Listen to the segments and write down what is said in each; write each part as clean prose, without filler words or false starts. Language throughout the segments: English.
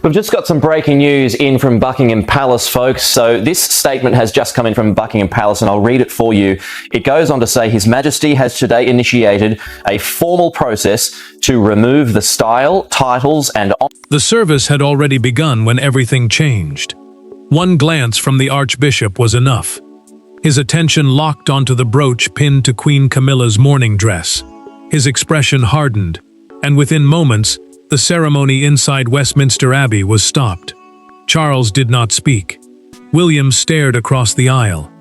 We've just got some breaking news in from Buckingham Palace, folks. So this statement has just come in from Buckingham Palace, and I'll read it for you. It goes on to say, His Majesty has today initiated a formal process to remove the style, titles, and... The service had already begun when everything changed. One glance from the Archbishop was enough. His attention locked onto the brooch pinned to Queen Camilla's mourning dress. His expression hardened, and within moments, the ceremony inside Westminster Abbey was stopped. Charles did not speak. William stared across the aisle.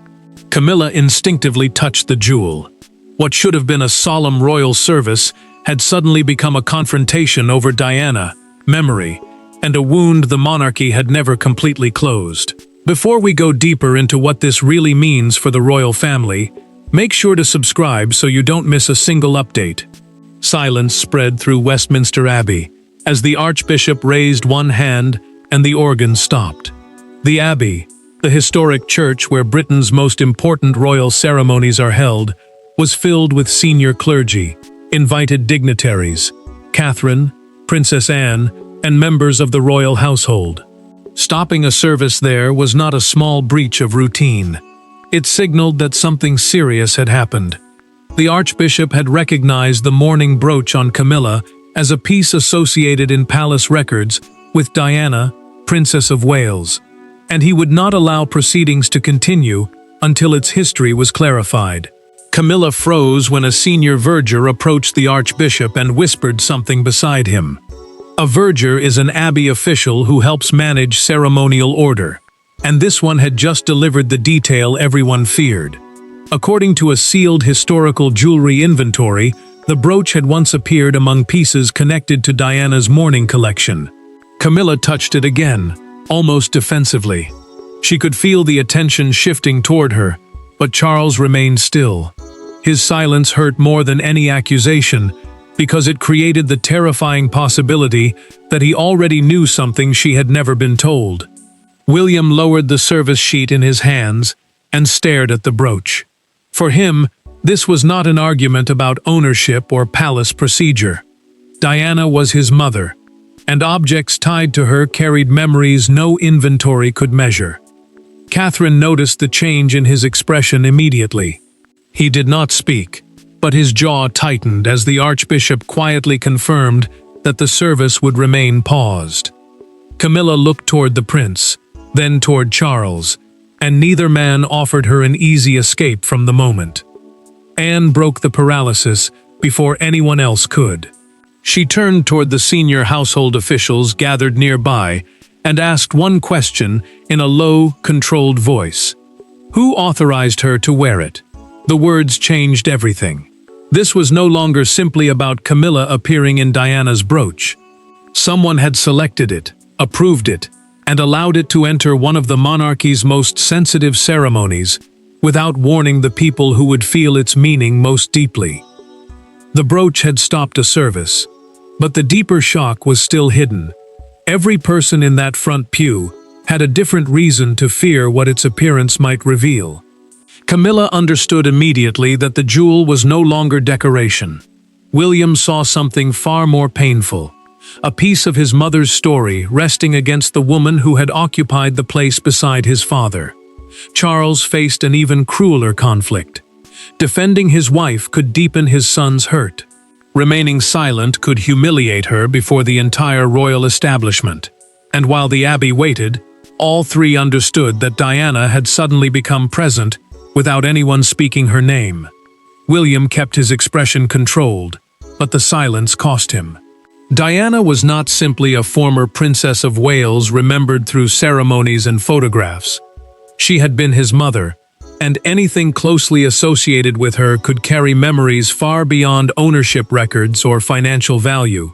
Camilla instinctively touched the jewel. What should have been a solemn royal service had suddenly become a confrontation over Diana, memory, and a wound the monarchy had never completely closed. Before we go deeper into what this really means for the royal family, make sure to subscribe so you don't miss a single update. Silence spread through Westminster Abbey as the Archbishop raised one hand and the organ stopped. The Abbey, the historic church where Britain's most important royal ceremonies are held, was filled with senior clergy, invited dignitaries, Catherine, Princess Anne, and members of the royal household. Stopping a service there was not a small breach of routine. It signaled that something serious had happened. The Archbishop had recognized the mourning brooch on Camilla as a piece associated in palace records with Diana, Princess of Wales, and he would not allow proceedings to continue until its history was clarified. Camilla froze when a senior verger approached the Archbishop and whispered something beside him. A verger is an abbey official who helps manage ceremonial order, and this one had just delivered the detail everyone feared. According to a sealed historical jewelry inventory, the brooch had once appeared among pieces connected to Diana's mourning collection. Camilla touched it again, almost defensively. She could feel the attention shifting toward her, but Charles remained still. His silence hurt more than any accusation, because it created the terrifying possibility that he already knew something she had never been told. William lowered the service sheet in his hands and stared at the brooch. For him, this was not an argument about ownership or palace procedure. Diana was his mother, and objects tied to her carried memories no inventory could measure. Catherine noticed the change in his expression immediately. He did not speak, but his jaw tightened as the Archbishop quietly confirmed that the service would remain paused. Camilla looked toward the prince, then toward Charles, and neither man offered her an easy escape from the moment. Anne broke the paralysis before anyone else could. She turned toward the senior household officials gathered nearby and asked one question in a low, controlled voice. Who authorized her to wear it? The words changed everything. This was no longer simply about Camilla appearing in Diana's brooch. Someone had selected it, approved it, and allowed it to enter one of the monarchy's most sensitive ceremonies without warning the people who would feel its meaning most deeply. The brooch had stopped a service, but the deeper shock was still hidden. Every person in that front pew had a different reason to fear what its appearance might reveal. Camilla understood immediately that the jewel was no longer decoration. William saw something far more painful, a piece of his mother's story resting against the woman who had occupied the place beside his father. Charles faced an even crueler conflict. Defending his wife could deepen his son's hurt. Remaining silent could humiliate her before the entire royal establishment. And while the Abbey waited, all three understood that Diana had suddenly become present without anyone speaking her name. William kept his expression controlled, but the silence cost him. Diana was not simply a former Princess of Wales remembered through ceremonies and photographs. She had been his mother, and anything closely associated with her could carry memories far beyond ownership records or financial value.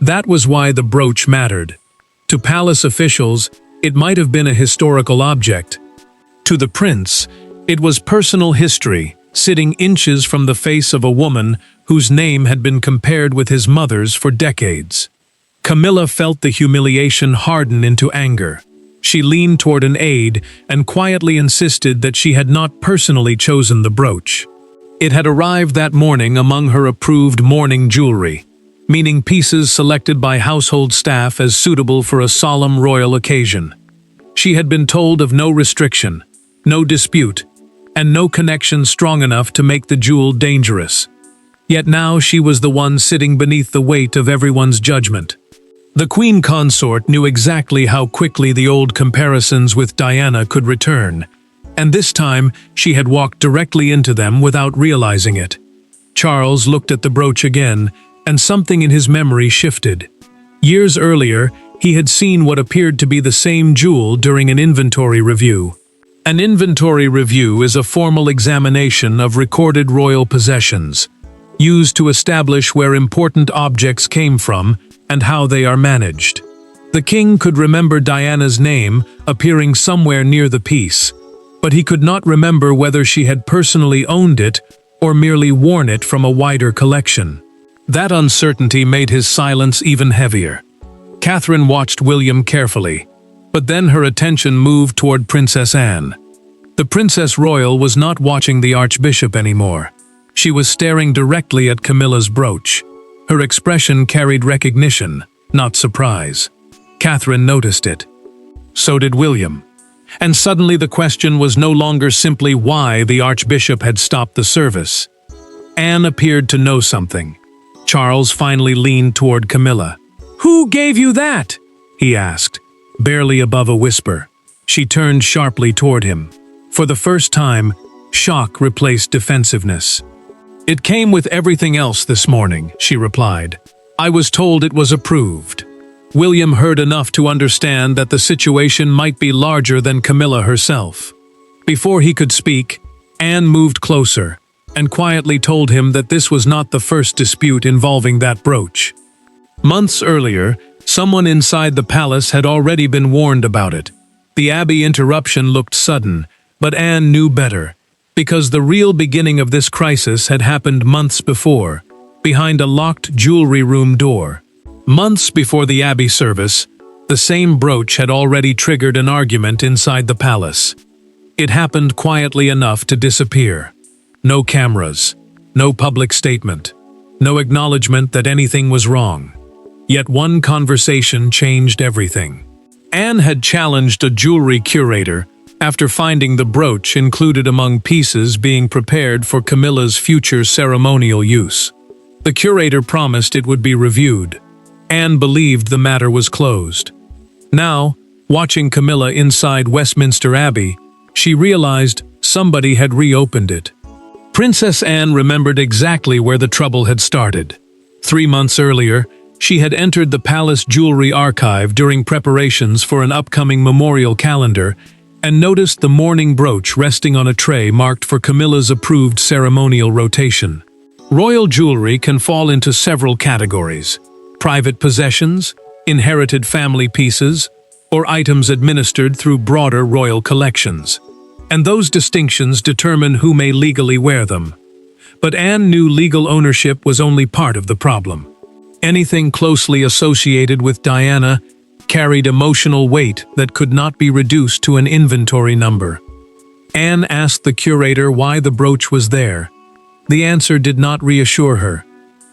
That was why the brooch mattered. To palace officials, it might have been a historical object. To the prince, it was personal history, sitting inches from the face of a woman whose name had been compared with his mother's for decades. Camilla felt the humiliation harden into anger. She leaned toward an aide and quietly insisted that she had not personally chosen the brooch. It had arrived that morning among her approved mourning jewelry. meaning pieces selected by household staff as suitable for a solemn royal occasion. She had been told of no restriction, no dispute, and no connection strong enough to make the jewel dangerous. Yet now she was the one sitting beneath the weight of everyone's judgment. The Queen Consort knew exactly how quickly the old comparisons with Diana could return, and this time she had walked directly into them without realizing it. Charles looked at the brooch again, and something in his memory shifted. Years earlier, he had seen what appeared to be the same jewel during an inventory review. An inventory review is a formal examination of recorded royal possessions, used to establish where important objects came from and how they are managed. The king could remember Diana's name appearing somewhere near the piece, but he could not remember whether she had personally owned it or merely worn it from a wider collection. That uncertainty made his silence even heavier. Catherine watched William carefully, but then her attention moved toward Princess Anne. The Princess Royal was not watching the Archbishop anymore. She was staring directly at Camilla's brooch. Her expression carried recognition, not surprise. Catherine noticed it. So did William. And suddenly the question was no longer simply why the Archbishop had stopped the service. Anne appeared to know something. Charles finally leaned toward Camilla. "Who gave you that?" he asked, barely above a whisper. She turned sharply toward him. For the first time, shock replaced defensiveness. "It came with everything else this morning," she replied. "I was told it was approved." William heard enough to understand that the situation might be larger than Camilla herself. Before he could speak, Anne moved closer and quietly told him that this was not the first dispute involving that brooch. Months earlier, someone inside the palace had already been warned about it. The Abbey interruption looked sudden, but Anne knew better, because the real beginning of this crisis had happened months before, behind a locked jewelry room door. Months before the Abbey service, the same brooch had already triggered an argument inside the palace. It happened quietly enough to disappear. No cameras, no public statement, no acknowledgement that anything was wrong. Yet one conversation changed everything. Anne had challenged a jewelry curator after finding the brooch included among pieces being prepared for Camilla's future ceremonial use. The curator promised it would be reviewed. Anne believed the matter was closed. Now, watching Camilla inside Westminster Abbey, she realized somebody had reopened it. Princess Anne remembered exactly where the trouble had started. 3 months earlier, she had entered the palace jewelry archive during preparations for an upcoming memorial calendar and noticed the mourning brooch resting on a tray marked for Camilla's approved ceremonial rotation. Royal jewelry can fall into several categories: private possessions, inherited family pieces, or items administered through broader royal collections. And those distinctions determine who may legally wear them. But Anne knew legal ownership was only part of the problem. Anything closely associated with Diana carried emotional weight that could not be reduced to an inventory number. Anne asked the curator why the brooch was there. The answer did not reassure her.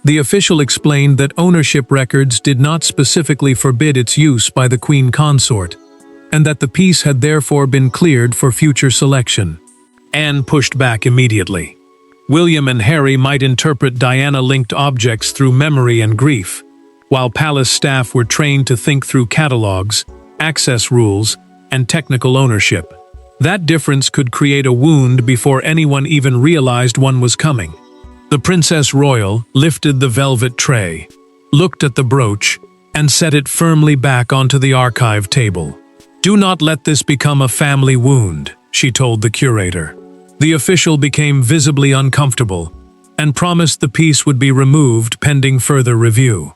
The official explained that ownership records did not specifically forbid its use by the Queen Consort, and that the piece had therefore been cleared for future selection. Anne pushed back immediately. William and Harry might interpret Diana-linked objects through memory and grief, while palace staff were trained to think through catalogs, access rules, and technical ownership. That difference could create a wound before anyone even realized one was coming. The Princess Royal lifted the velvet tray, looked at the brooch, and set it firmly back onto the archive table. "Do not let this become a family wound," she told the curator. The official became visibly uncomfortable and promised the piece would be removed pending further review.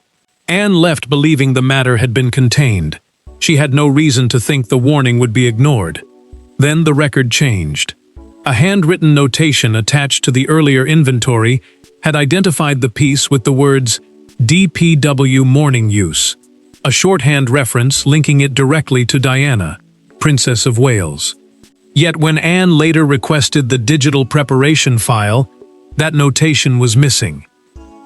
Anne left believing the matter had been contained. She had no reason to think the warning would be ignored. Then the record changed. A handwritten notation attached to the earlier inventory had identified the piece with the words DPW mourning use, a shorthand reference linking it directly to Diana, Princess of Wales. Yet when Anne later requested the digital preparation file, that notation was missing.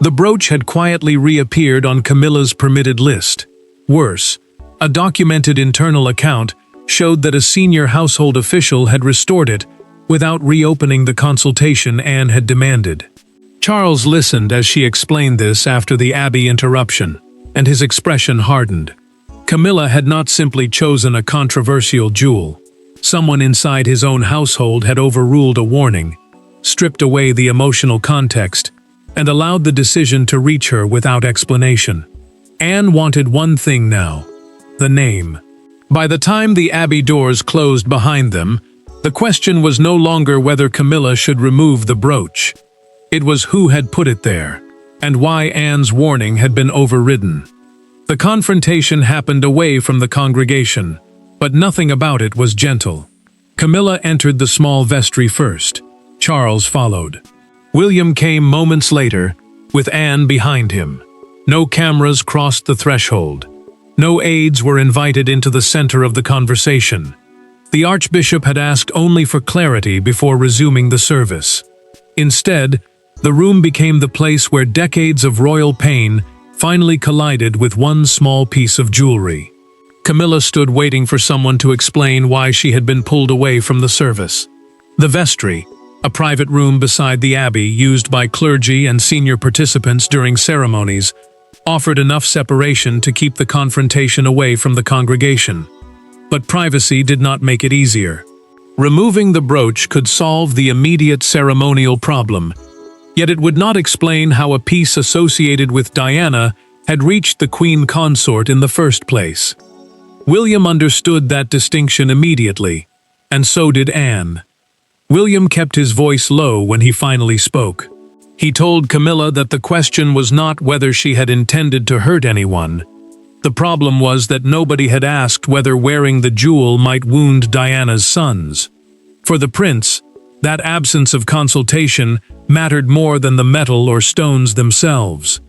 The brooch had quietly reappeared on Camilla's permitted list. Worse, a documented internal account showed that a senior household official had restored it without reopening the consultation Anne had demanded. Charles listened as she explained this after the Abbey interruption, and his expression hardened. Camilla had not simply chosen a controversial jewel. Someone inside his own household had overruled a warning, stripped away the emotional context, and allowed the decision to reach her without explanation. Anne wanted one thing now: the name. By the time the Abbey doors closed behind them, the question was no longer whether Camilla should remove the brooch. It was who had put it there, and why Anne's warning had been overridden. The confrontation happened away from the congregation, but nothing about it was gentle. Camilla entered the small vestry first. Charles followed. William came moments later, with Anne behind him. No cameras crossed the threshold. No aides were invited into the center of the conversation. The Archbishop had asked only for clarity before resuming the service. Instead, the room became the place where decades of royal pain finally collided with one small piece of jewelry. Camilla stood waiting for someone to explain why she had been pulled away from the service. The vestry, a private room beside the Abbey used by clergy and senior participants during ceremonies, offered enough separation to keep the confrontation away from the congregation. But privacy did not make it easier. Removing the brooch could solve the immediate ceremonial problem, yet it would not explain how a piece associated with Diana had reached the Queen Consort in the first place. William understood that distinction immediately, and so did Anne. William kept his voice low when he finally spoke. He told Camilla that the question was not whether she had intended to hurt anyone. The problem was that nobody had asked whether wearing the jewel might wound Diana's sons. For the prince, that absence of consultation mattered more than the metal or stones themselves.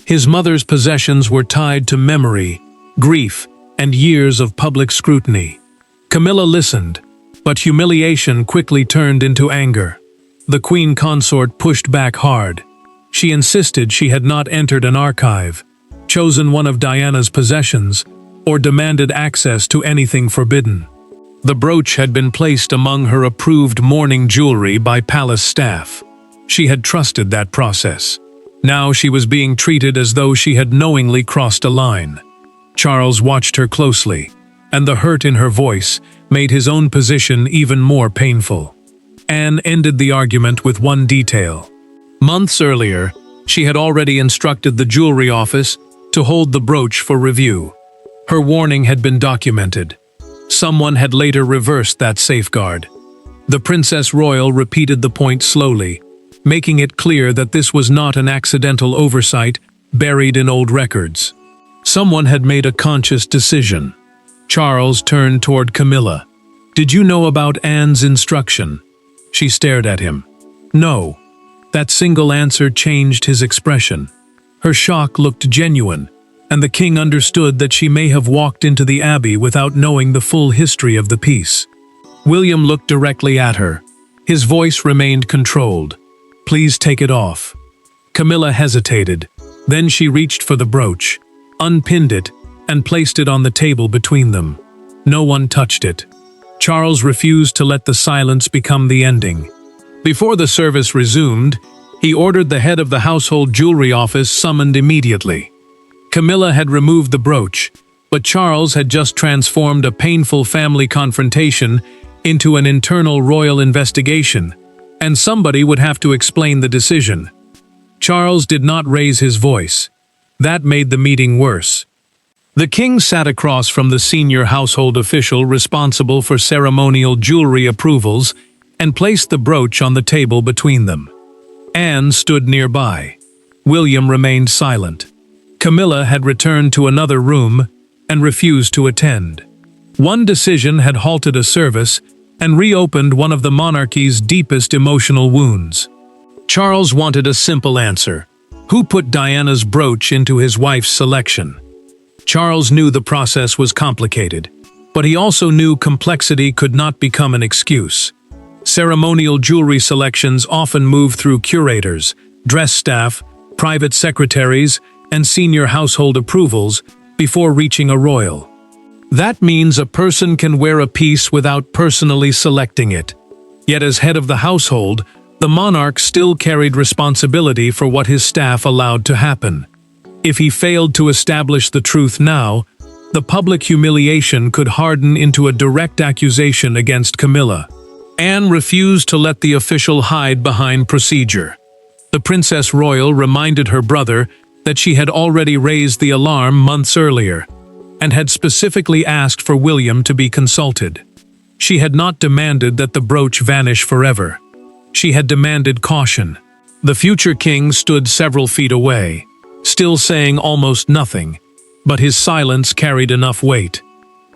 His mother's possessions were tied to memory, grief, and years of public scrutiny. Camilla listened, but humiliation quickly turned into anger. The Queen Consort pushed back hard. She insisted she had not entered an archive, chosen one of Diana's possessions, or demanded access to anything forbidden. The brooch had been placed among her approved mourning jewelry by palace staff. She had trusted that process. Now she was being treated as though she had knowingly crossed a line. Charles watched her closely, and the hurt in her voice made his own position even more painful. Anne ended the argument with one detail. Months earlier, she had already instructed the jewelry office to hold the brooch for review. Her warning had been documented. Someone had later reversed that safeguard. The Princess Royal repeated the point slowly, making it clear that this was not an accidental oversight buried in old records. Someone had made a conscious decision. Charles turned toward Camilla. "Did you know about Anne's instruction?" She stared at him. No. That single answer changed his expression. Her shock looked genuine, and the king understood that she may have walked into the Abbey without knowing the full history of the piece. William looked directly at her. His voice remained controlled. "Please take it off." Camilla hesitated. Then she reached for the brooch, unpinned it, and placed it on the table between them. No one touched it. Charles refused to let the silence become the ending. Before the service resumed, he ordered the head of the household jewelry office summoned immediately. Camilla had removed the brooch, but Charles had just transformed a painful family confrontation into an internal royal investigation, and somebody would have to explain the decision. Charles did not raise his voice. That made the meeting worse. The king sat across from the senior household official responsible for ceremonial jewelry approvals and placed the brooch on the table between them. Anne stood nearby. William remained silent. Camilla had returned to another room and refused to attend. One decision had halted a service and reopened one of the monarchy's deepest emotional wounds. Charles wanted a simple answer. Who put Diana's brooch into his wife's selection? Charles knew the process was complicated, but he also knew complexity could not become an excuse. Ceremonial jewelry selections often move through curators, dress staff, private secretaries, and senior household approvals before reaching a royal. That means a person can wear a piece without personally selecting it. Yet as head of the household, the monarch still carried responsibility for what his staff allowed to happen. If he failed to establish the truth now, the public humiliation could harden into a direct accusation against Camilla. Anne refused to let the official hide behind procedure. The Princess Royal reminded her brother that she had already raised the alarm months earlier, and had specifically asked for William to be consulted. She had not demanded that the brooch vanish forever. She had demanded caution. The future king stood several feet away, still saying almost nothing, but his silence carried enough weight.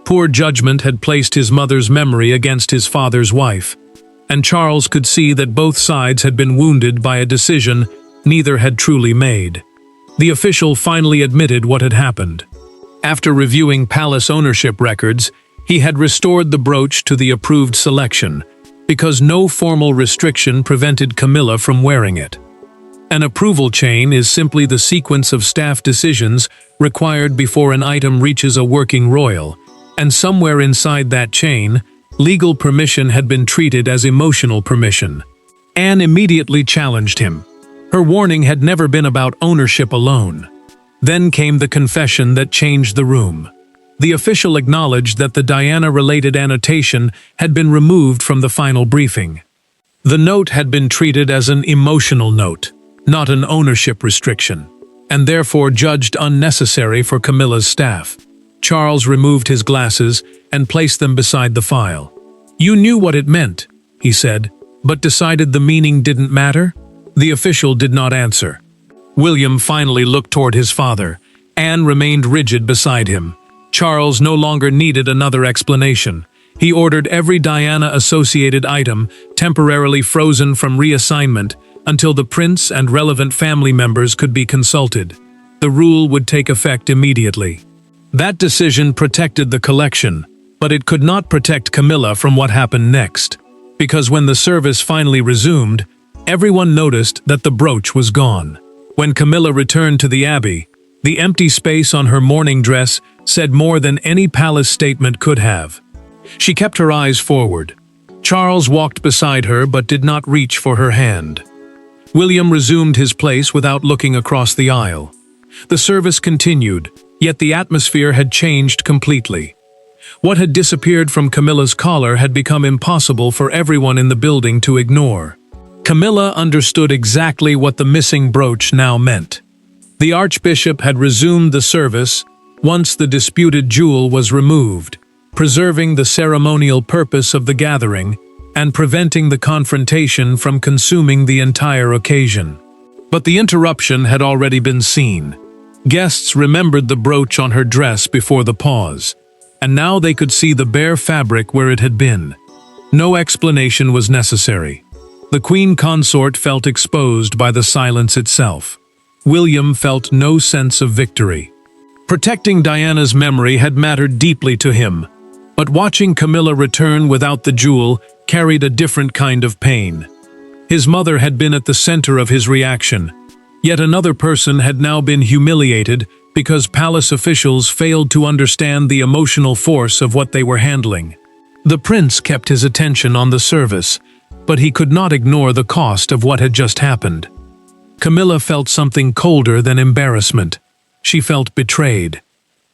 Poor judgment had placed his mother's memory against his father's wife, and Charles could see that both sides had been wounded by a decision neither had truly made. The official finally admitted what had happened. After reviewing palace ownership records, he had restored the brooch to the approved selection, because no formal restriction prevented Camilla from wearing it. An approval chain is simply the sequence of staff decisions required before an item reaches a working royal, and somewhere inside that chain, legal permission had been treated as emotional permission. Anne immediately challenged him. Her warning had never been about ownership alone. Then came the confession that changed the room. The official acknowledged that the Diana-related annotation had been removed from the final briefing. The note had been treated as an emotional note, not an ownership restriction, and therefore judged unnecessary for Camilla's staff. Charles removed his glasses and placed them beside the file. "You knew what it meant," he said, "but decided the meaning didn't matter?" The official did not answer. William finally looked toward his father. Anne remained rigid beside him. Charles no longer needed another explanation. He ordered every Diana-associated item temporarily frozen from reassignment until the prince and relevant family members could be consulted. The rule would take effect immediately. That decision protected the collection, but it could not protect Camilla from what happened next, because when the service finally resumed, everyone noticed that the brooch was gone. When Camilla returned to the abbey, the empty space on her mourning dress said more than any palace statement could have. She kept her eyes forward. Charles walked beside her but did not reach for her hand. William resumed his place without looking across the aisle. The service continued, yet the atmosphere had changed completely. What had disappeared from Camilla's collar had become impossible for everyone in the building to ignore. Camilla understood exactly what the missing brooch now meant. The Archbishop had resumed the service once the disputed jewel was removed, preserving the ceremonial purpose of the gathering and preventing the confrontation from consuming the entire occasion. But the interruption had already been seen. Guests remembered the brooch on her dress before the pause, and now they could see the bare fabric where it had been. No explanation was necessary. The Queen Consort felt exposed by the silence itself. William felt no sense of victory. Protecting Diana's memory had mattered deeply to him, but watching Camilla return without the jewel carried a different kind of pain. His mother had been at the center of his reaction, yet another person had now been humiliated because palace officials failed to understand the emotional force of what they were handling. The prince kept his attention on the service, but he could not ignore the cost of what had just happened. Camilla felt something colder than embarrassment. She felt betrayed.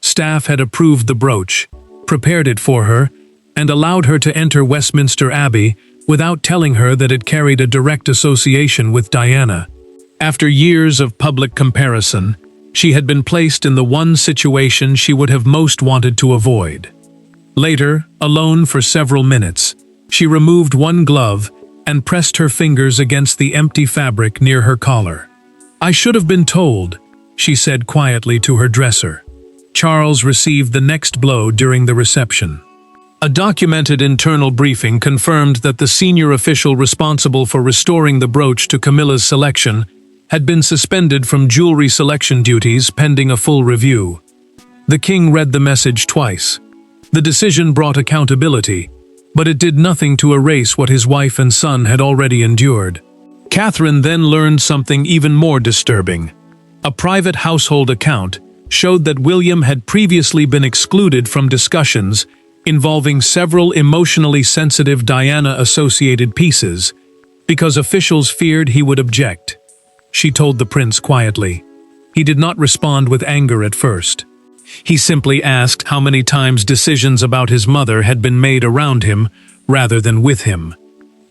Staff had approved the brooch, prepared it for her, and allowed her to enter Westminster Abbey without telling her that it carried a direct association with Diana. After years of public comparison, she had been placed in the one situation she would have most wanted to avoid. Later, alone for several minutes, she removed one glove and pressed her fingers against the empty fabric near her collar. "I should have been told," she said quietly to her dresser. Charles received the next blow during the reception. A documented internal briefing confirmed that the senior official responsible for restoring the brooch to Camilla's selection had been suspended from jewelry selection duties pending a full review. The king read the message twice. The decision brought accountability, but it did nothing to erase what his wife and son had already endured. Catherine then learned something even more disturbing. A private household account showed that William had previously been excluded from discussions involving several emotionally sensitive Diana-associated pieces because officials feared he would object. She told the prince quietly. He did not respond with anger at first. He simply asked how many times decisions about his mother had been made around him rather than with him.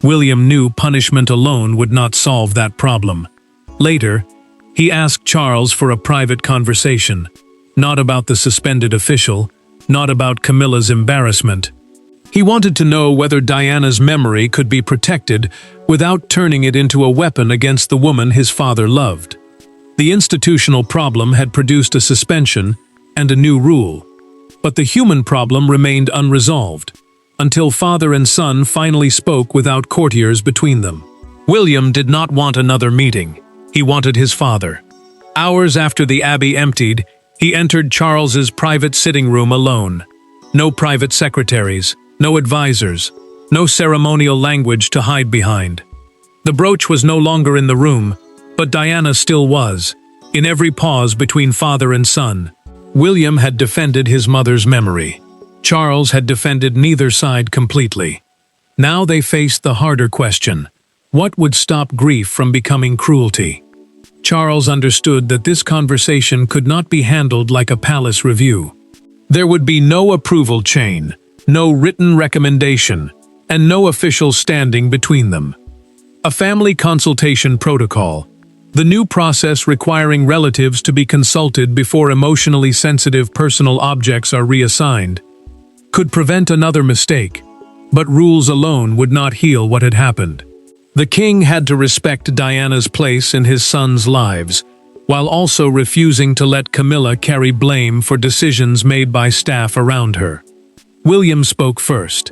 William knew punishment alone would not solve that problem. Later, he asked Charles for a private conversation, not about the suspended official, not about Camilla's embarrassment. He wanted to know whether Diana's memory could be protected without turning it into a weapon against the woman his father loved. The institutional problem had produced a suspension and a new rule, but the human problem remained unresolved, until father and son finally spoke without courtiers between them. William did not want another meeting. He wanted his father. Hours after the abbey emptied, he entered Charles's private sitting room alone. No private secretaries, no advisors, no ceremonial language to hide behind. The brooch was no longer in the room, but Diana still was, in every pause between father and son. William had defended his mother's memory. Charles had defended neither side completely. Now they faced the harder question. What would stop grief from becoming cruelty? Charles understood that this conversation could not be handled like a palace review. There would be no approval chain, no written recommendation, and no official standing between them. A family consultation protocol, the new process requiring relatives to be consulted before emotionally sensitive personal objects are reassigned, could prevent another mistake, but rules alone would not heal what had happened. The king had to respect Diana's place in his sons' lives, while also refusing to let Camilla carry blame for decisions made by staff around her. William spoke first.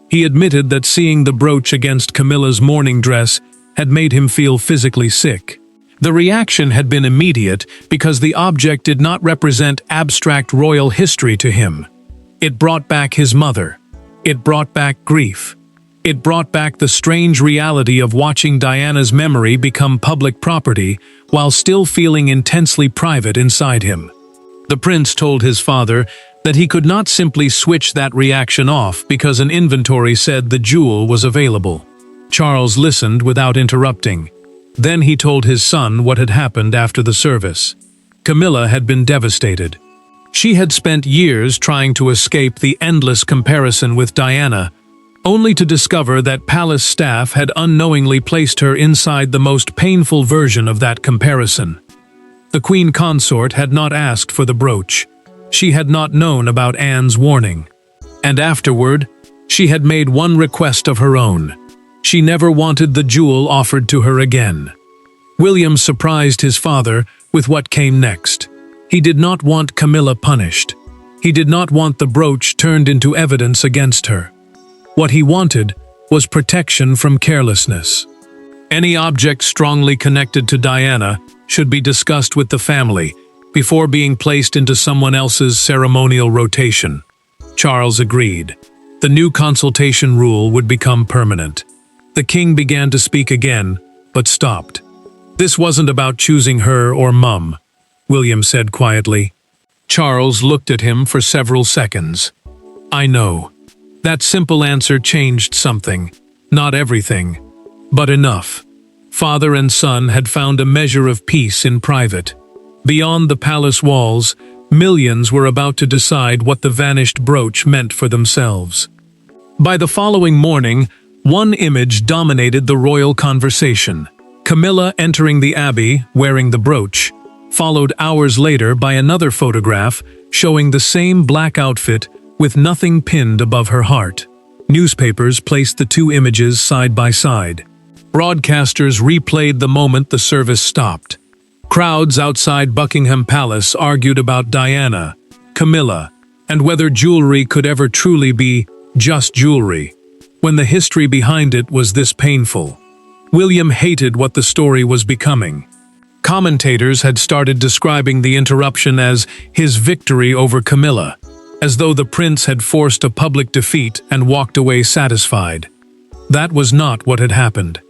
He admitted that seeing the brooch against Camilla's mourning dress had made him feel physically sick. The reaction had been immediate because the object did not represent abstract royal history to him. It brought back his mother. It brought back grief. It brought back the strange reality of watching Diana's memory become public property while still feeling intensely private inside him. The prince told his father that he could not simply switch that reaction off because an inventory said the jewel was available. Charles listened without interrupting. Then he told his son what had happened after the service. Camilla had been devastated. She had spent years trying to escape the endless comparison with Diana, only to discover that palace staff had unknowingly placed her inside the most painful version of that comparison. The queen consort had not asked for the brooch. She had not known about Anne's warning. And afterward, she had made one request of her own. She never wanted the jewel offered to her again. William surprised his father with what came next. He did not want Camilla punished. He did not want the brooch turned into evidence against her. What he wanted was protection from carelessness. Any object strongly connected to Diana should be discussed with the family before being placed into someone else's ceremonial rotation. Charles agreed. The new consultation rule would become permanent. The king began to speak again, but stopped. This wasn't about choosing her or Mum, William said quietly. Charles looked at him for several seconds. I know. That simple answer changed something. Not everything, but enough. Father and son had found a measure of peace in private. Beyond the palace walls, millions were about to decide what the vanished brooch meant for themselves. By the following morning, one image dominated the royal conversation. Camilla entering the abbey, wearing the brooch, followed hours later by another photograph showing the same black outfit with nothing pinned above her heart. Newspapers placed the two images side by side. Broadcasters replayed the moment the service stopped. Crowds outside Buckingham Palace argued about Diana, Camilla, and whether jewelry could ever truly be just jewelry, when the history behind it was this painful. William hated what the story was becoming. Commentators had started describing the interruption as his victory over Camilla, as though the prince had forced a public defeat and walked away satisfied. That was not what had happened.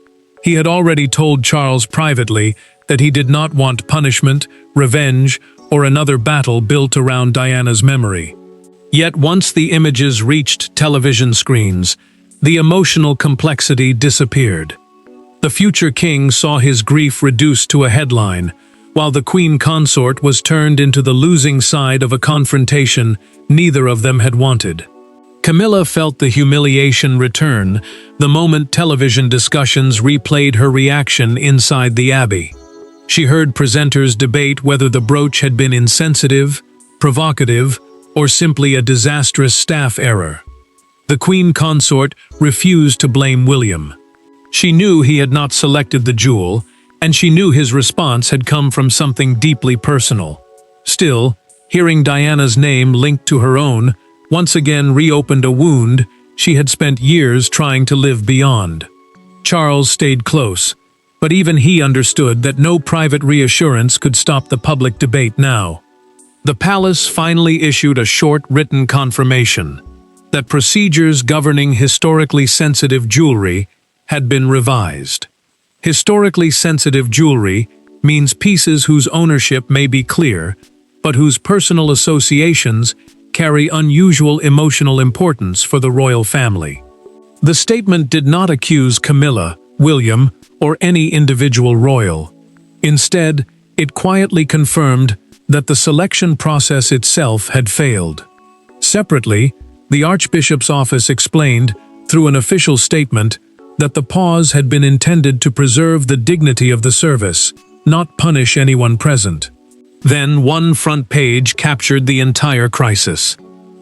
He had already told Charles privately that he did not want punishment, revenge, or another battle built around Diana's memory. Yet once the images reached television screens, the emotional complexity disappeared. The future king saw his grief reduced to a headline, while the queen consort was turned into the losing side of a confrontation neither of them had wanted. Camilla felt the humiliation return the moment television discussions replayed her reaction inside the abbey. She heard presenters debate whether the brooch had been insensitive, provocative, or simply a disastrous staff error. The queen consort refused to blame William. She knew he had not selected the jewel, and she knew his response had come from something deeply personal. Still, hearing Diana's name linked to her own once again reopened a wound she had spent years trying to live beyond. Charles stayed close, but even he understood that no private reassurance could stop the public debate now. The palace finally issued a short written confirmation that procedures governing historically sensitive jewelry had been revised. Historically sensitive jewelry means pieces whose ownership may be clear, but whose personal associations carry unusual emotional importance for the royal family. The statement did not accuse Camilla, William, or any individual royal. Instead, it quietly confirmed that the selection process itself had failed. Separately, the Archbishop's office explained, through an official statement, that the pause had been intended to preserve the dignity of the service, not punish anyone present. Then one front page captured the entire crisis.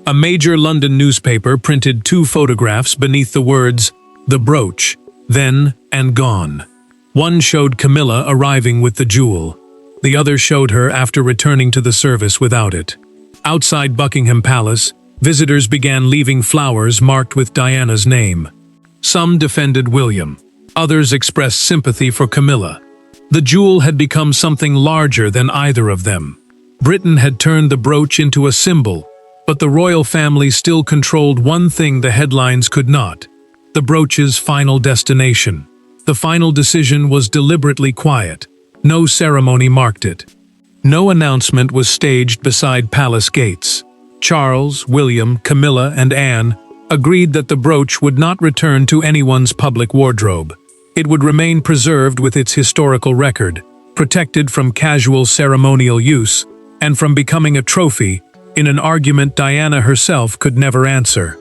A major London newspaper printed 2 photographs beneath the words, "The brooch, then and gone." One showed Camilla arriving with the jewel. The other showed her after returning to the service without it. Outside Buckingham Palace, visitors began leaving flowers marked with Diana's name. Some defended William. Others expressed sympathy for Camilla. The jewel had become something larger than either of them. Britain had turned the brooch into a symbol, but the royal family still controlled one thing the headlines could not: the brooch's final destination. The final decision was deliberately quiet. No ceremony marked it. No announcement was staged beside palace gates. Charles, William, Camilla, and Anne agreed that the brooch would not return to anyone's public wardrobe. It would remain preserved with its historical record, protected from casual ceremonial use, and from becoming a trophy in an argument Diana herself could never answer.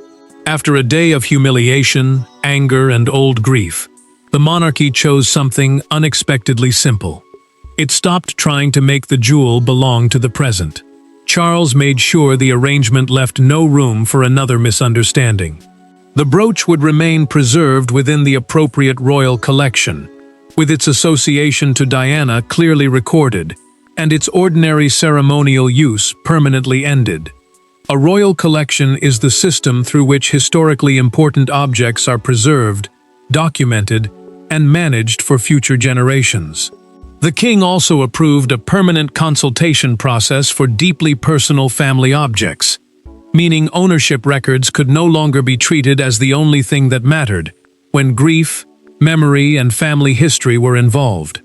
After a day of humiliation, anger, and old grief, the monarchy chose something unexpectedly simple. It stopped trying to make the jewel belong to the present. Charles made sure the arrangement left no room for another misunderstanding. The brooch would remain preserved within the appropriate royal collection, with its association to Diana clearly recorded, and its ordinary ceremonial use permanently ended. A royal collection is the system through which historically important objects are preserved, documented, and managed for future generations. The king also approved a permanent consultation process for deeply personal family objects, meaning ownership records could no longer be treated as the only thing that mattered when grief, memory, and family history were involved.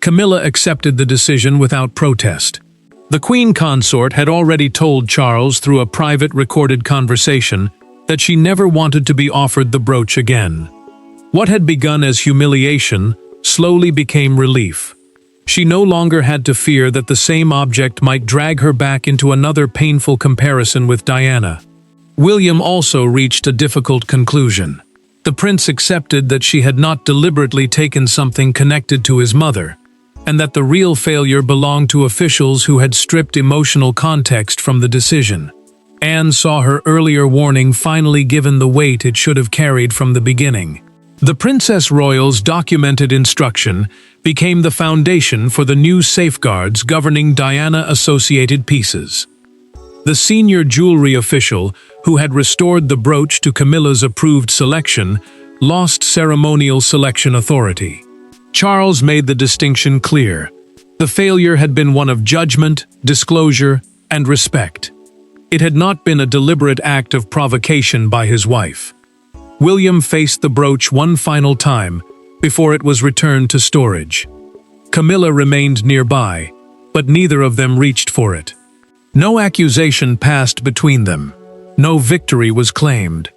Camilla accepted the decision without protest. The queen consort had already told Charles through a private recorded conversation that she never wanted to be offered the brooch again. What had begun as humiliation slowly became relief. She no longer had to fear that the same object might drag her back into another painful comparison with Diana. William also reached a difficult conclusion. The prince accepted that she had not deliberately taken something connected to his mother, and that the real failure belonged to officials who had stripped emotional context from the decision. Anne saw her earlier warning finally given the weight it should have carried from the beginning. The Princess Royal's documented instruction became the foundation for the new safeguards governing Diana-associated pieces. The senior jewelry official, who had restored the brooch to Camilla's approved selection, lost ceremonial selection authority. Charles made the distinction clear. The failure had been one of judgment, disclosure, and respect. It had not been a deliberate act of provocation by his wife. William faced the brooch one final time before it was returned to storage. Camilla remained nearby, but neither of them reached for it. No accusation passed between them. No victory was claimed.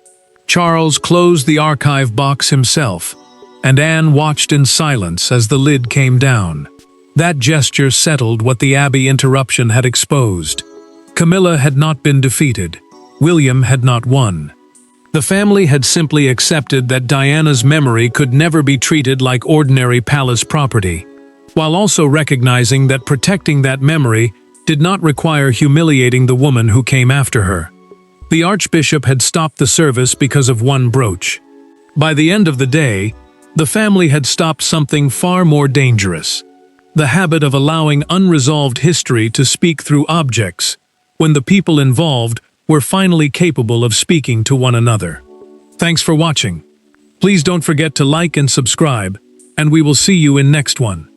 Charles closed the archive box himself, and Anne watched in silence as the lid came down. That gesture settled what the Abbey interruption had exposed. Camilla had not been defeated. William had not won. The family had simply accepted that Diana's memory could never be treated like ordinary palace property, while also recognizing that protecting that memory did not require humiliating the woman who came after her. The Archbishop had stopped the service because of one brooch. By the end of the day, the family had stopped something far more dangerous: the habit of allowing unresolved history to speak through objects, when the people involved were finally capable of speaking to one another. Thanks for watching. Please don't forget to like and subscribe, and we will see you in next one.